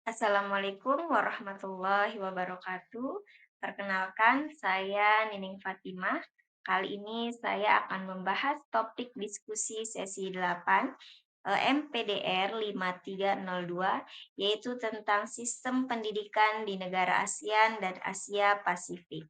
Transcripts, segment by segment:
Assalamualaikum warahmatullahi wabarakatuh. Perkenalkan, saya Nining Fatimah. Kali ini saya akan membahas topik diskusi sesi 8 MPDR 5302, yaitu tentang sistem pendidikan di negara ASEAN dan Asia Pasifik.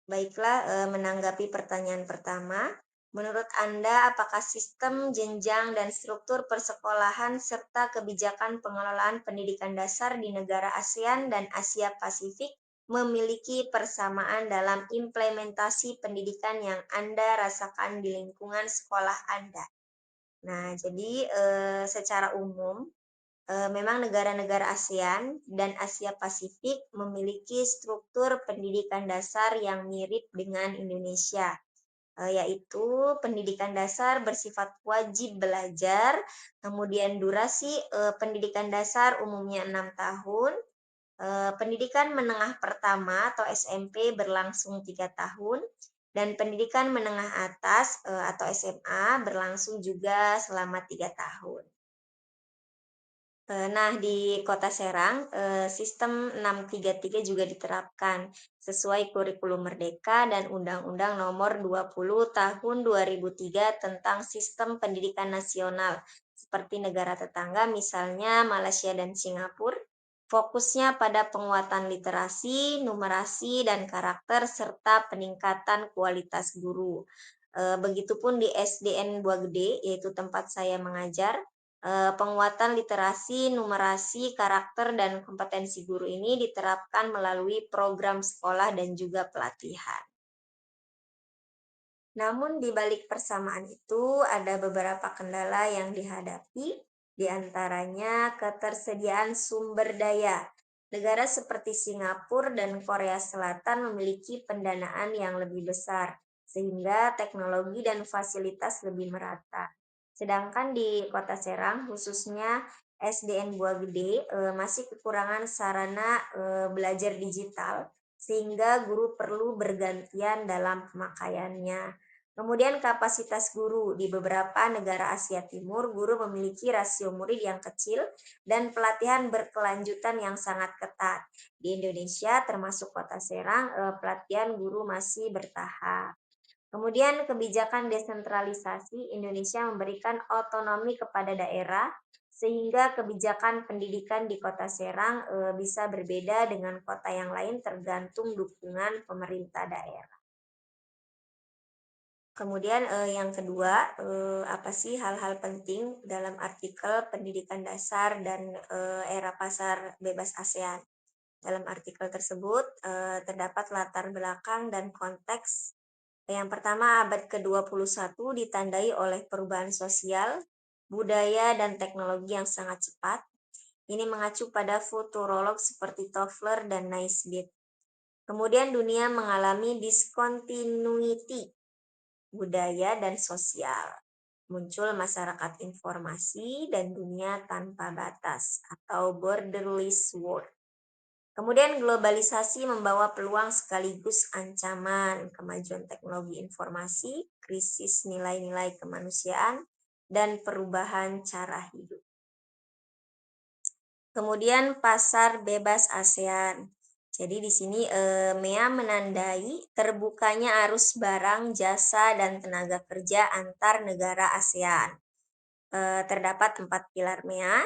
Baiklah, menanggapi pertanyaan pertama, menurut Anda apakah sistem, jenjang, dan struktur persekolahan serta kebijakan pengelolaan pendidikan dasar di negara ASEAN dan Asia Pasifik memiliki persamaan dalam implementasi pendidikan yang Anda rasakan di lingkungan sekolah Anda? Nah, jadi secara umum memang negara-negara ASEAN dan Asia Pasifik memiliki struktur pendidikan dasar yang mirip dengan Indonesia, yaitu pendidikan dasar bersifat wajib belajar, kemudian durasi pendidikan dasar umumnya 6 tahun, pendidikan menengah pertama atau SMP berlangsung 3 tahun, dan pendidikan menengah atas atau SMA berlangsung juga selama 3 tahun. Nah, di Kota Serang, sistem 633 juga diterapkan sesuai kurikulum Merdeka dan Undang-Undang Nomor 20 Tahun 2003 tentang Sistem Pendidikan Nasional, seperti negara tetangga misalnya Malaysia dan Singapura. Fokusnya pada penguatan literasi, numerasi, dan karakter serta peningkatan kualitas guru. Begitupun di SDN Buah Gede, yaitu tempat saya mengajar. Penguatan literasi, numerasi, karakter, dan kompetensi guru ini diterapkan melalui program sekolah dan juga pelatihan. Namun di balik persamaan itu ada beberapa kendala yang dihadapi, di antaranya ketersediaan sumber daya. Negara seperti Singapura dan Korea Selatan memiliki pendanaan yang lebih besar, sehingga teknologi dan fasilitas lebih merata. Sedangkan di Kota Serang, khususnya SDN Buah Gede, masih kekurangan sarana belajar digital, sehingga guru perlu bergantian dalam pemakaiannya. Kemudian kapasitas guru di beberapa negara Asia Timur, guru memiliki rasio murid yang kecil dan pelatihan berkelanjutan yang sangat ketat. Di Indonesia, termasuk Kota Serang, pelatihan guru masih bertahap. Kemudian kebijakan desentralisasi Indonesia memberikan otonomi kepada daerah sehingga kebijakan pendidikan di Kota Serang bisa berbeda dengan kota yang lain tergantung dukungan pemerintah daerah. Kemudian yang kedua, apa sih hal-hal penting dalam artikel pendidikan dasar dan era pasar bebas ASEAN? Dalam artikel tersebut terdapat latar belakang dan konteks. Yang pertama, abad ke-21 ditandai oleh perubahan sosial, budaya, dan teknologi yang sangat cepat. Ini mengacu pada futurolog seperti Toffler dan Naisbitt. Kemudian dunia mengalami discontinuity budaya dan sosial. Muncul masyarakat informasi dan dunia tanpa batas atau borderless world. Kemudian globalisasi membawa peluang sekaligus ancaman, kemajuan teknologi informasi, krisis nilai-nilai kemanusiaan, dan perubahan cara hidup. Kemudian pasar bebas ASEAN. Jadi di sini MEA menandai terbukanya arus barang, jasa, dan tenaga kerja antar negara ASEAN. Terdapat 4 pilar MEA.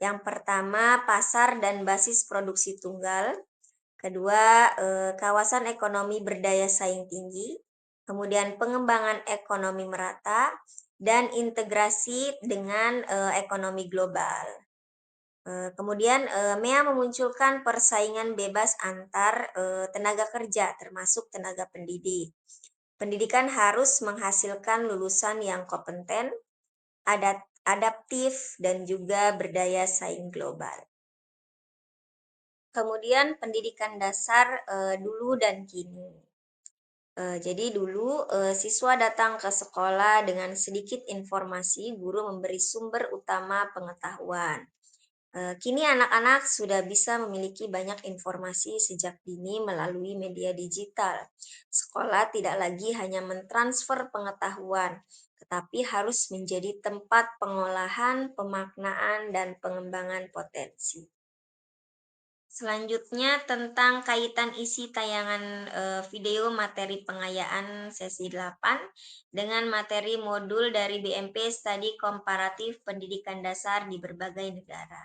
Yang pertama, pasar dan basis produksi tunggal. Kedua, kawasan ekonomi berdaya saing tinggi. Kemudian pengembangan ekonomi merata dan integrasi dengan ekonomi global. Kemudian MEA memunculkan persaingan bebas antar tenaga kerja termasuk tenaga pendidik. Pendidikan harus menghasilkan lulusan yang kompeten, adaptif, dan juga berdaya saing global. Kemudian pendidikan dasar dulu dan kini. Jadi dulu siswa datang ke sekolah dengan sedikit informasi, guru memberi sumber utama pengetahuan. Kini anak-anak sudah bisa memiliki banyak informasi sejak dini melalui media digital. Sekolah tidak lagi hanya mentransfer pengetahuan, tetapi harus menjadi tempat pengolahan, pemaknaan, dan pengembangan potensi. Selanjutnya tentang kaitan isi tayangan video materi pengayaan sesi 8 dengan materi modul dari BMP Studi Komparatif Pendidikan Dasar di berbagai negara.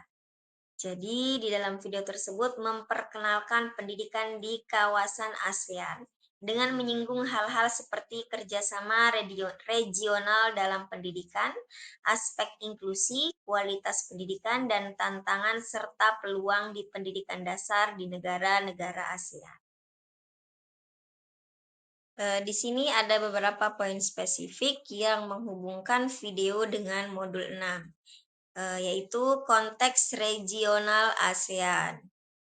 Jadi, di dalam video tersebut memperkenalkan pendidikan di kawasan ASEAN dengan menyinggung hal-hal seperti kerjasama regional dalam pendidikan, aspek inklusi, kualitas pendidikan, dan tantangan serta peluang di pendidikan dasar di negara-negara ASEAN. Di sini ada beberapa poin spesifik yang menghubungkan video dengan modul 6, yaitu konteks regional ASEAN,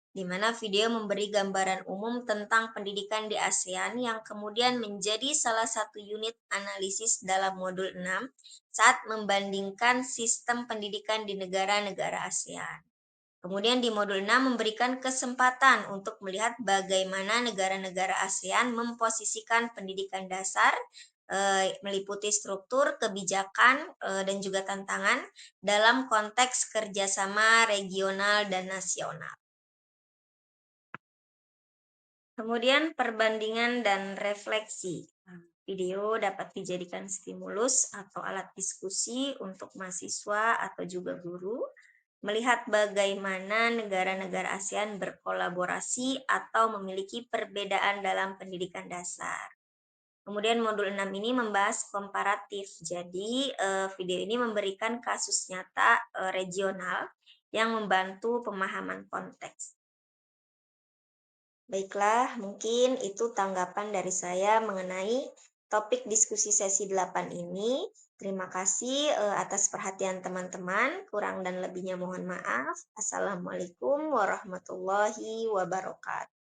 di mana video memberi gambaran umum tentang pendidikan di ASEAN yang kemudian menjadi salah satu unit analisis dalam modul 6 saat membandingkan sistem pendidikan di negara-negara ASEAN. Kemudian di modul 6 memberikan kesempatan untuk melihat bagaimana negara-negara ASEAN memposisikan pendidikan dasar, meliputi struktur, kebijakan, dan juga tantangan dalam konteks kerjasama regional dan nasional. Kemudian perbandingan dan refleksi. Video dapat dijadikan stimulus atau alat diskusi untuk mahasiswa atau juga guru melihat bagaimana negara-negara ASEAN berkolaborasi atau memiliki perbedaan dalam pendidikan dasar. Kemudian modul 6 ini membahas komparatif. Jadi video ini memberikan kasus nyata regional yang membantu pemahaman konteks. Baiklah, mungkin itu tanggapan dari saya mengenai topik diskusi sesi 8 ini. Terima kasih atas perhatian teman-teman. Kurang dan lebihnya mohon maaf. Assalamualaikum warahmatullahi wabarakatuh.